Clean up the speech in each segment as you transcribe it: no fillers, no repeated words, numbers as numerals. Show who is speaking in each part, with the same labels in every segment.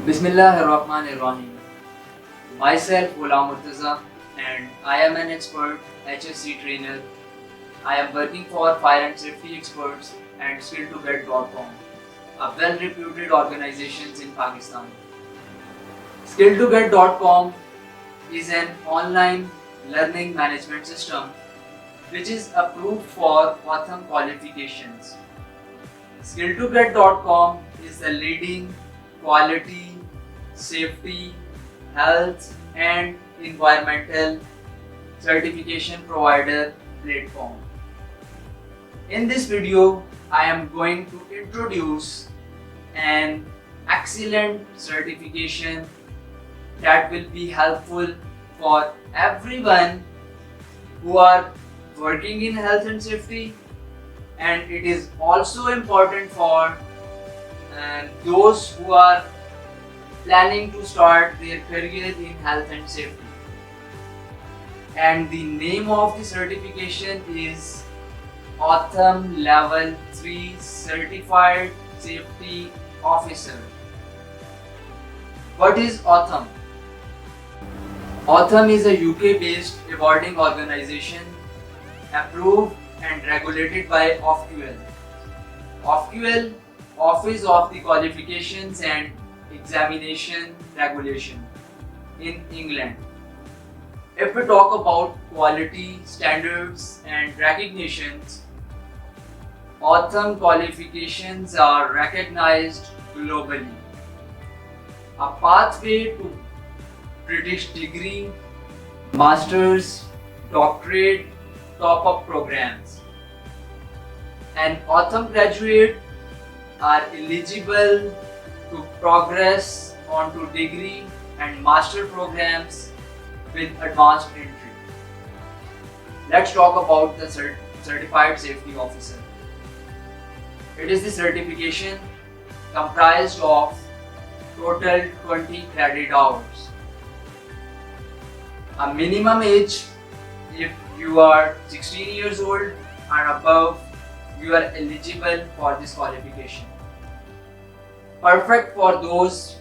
Speaker 1: Bismillahirrahmanirrahim. Myself Ghulam Murtaza and I am an expert HSC trainer. I am working for Fire and Safety Experts and Skill2Get.com, a well-reputed organization in Pakistan. Skill2Get.com is an online learning management system which is approved for Autumn qualifications. Skill2Get.com is the leading quality, safety, health and environmental certification provider platform. In this video, I am going to introduce an excellent certification that will be helpful for everyone who are working in health and safety, and it is also important for those who are planning to start their career in health and safety. And the name of the certification is Autumn Level 3 Certified Safety Officer. What is Autumn? Autumn is a UK based awarding organization approved and regulated by OFQL. OFQL, Office of the Qualifications and Examination Regulation in England. If we talk about quality, standards and recognitions, Autumn qualifications are recognized globally. A pathway to British degree, masters, doctorate, top-up programs. An Autumn graduate are eligible to progress onto degree and master programs with advanced entry. Let's talk about the Certified Safety Officer. It is the certification comprised of total 20 credit hours. A minimum age, if you are 16 years old and above, you are eligible for this qualification. Perfect for those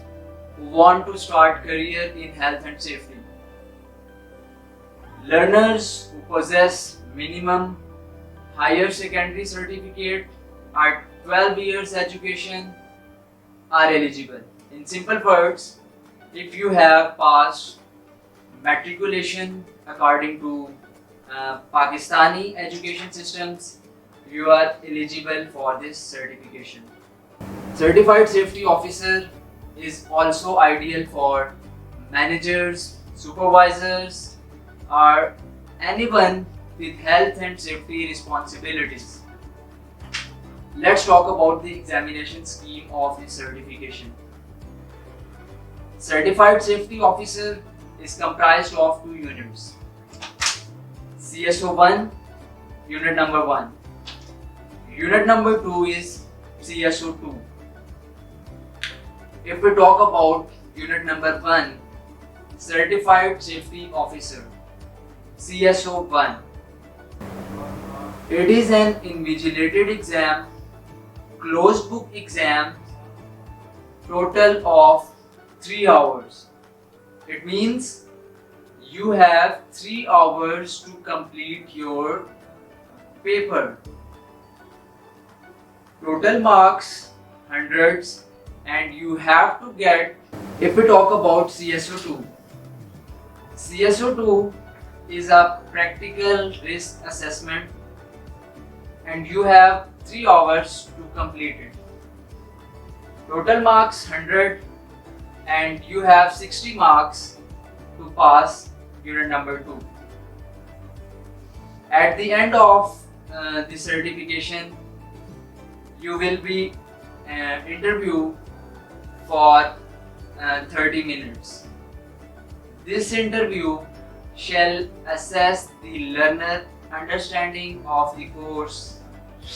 Speaker 1: who want to start career in health and safety. Learners who possess minimum higher secondary certificate or 12 years education are eligible. In simple words, if you have passed matriculation according to Pakistani education systems, you are eligible for this certification. Certified Safety Officer is also ideal for managers, supervisors, or anyone with health and safety responsibilities. Let's talk about the examination scheme of this certification. Certified Safety Officer is comprised of two units. CSO1, unit number 1. Unit number 2 is CSO2. If we talk about unit number 1, Certified Safety Officer, CSO1. It is an invigilated exam, closed book exam, total of 3 hours. It means you have 3 hours to complete your paper. Total marks, hundreds, and you have to get. If we talk about CSO2, CSO2 is a practical risk assessment and you have 3 hours to complete it. Total marks 100 and you have 60 marks to pass unit number 2. At the end of the certification, you will be interviewed for 30 minutes. This interview shall assess the learner understanding of the course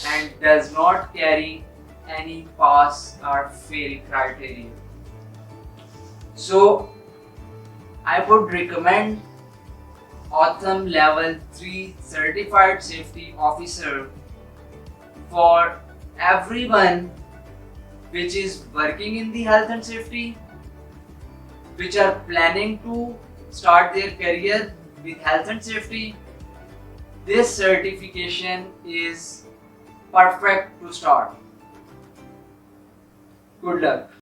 Speaker 1: and does not carry any pass or fail criteria. So I would recommend Autumn Level 3 Certified Safety Officer for everyone which is working in the health and safety which are planning to start their career with health and safety, this certification is perfect to start. Good luck.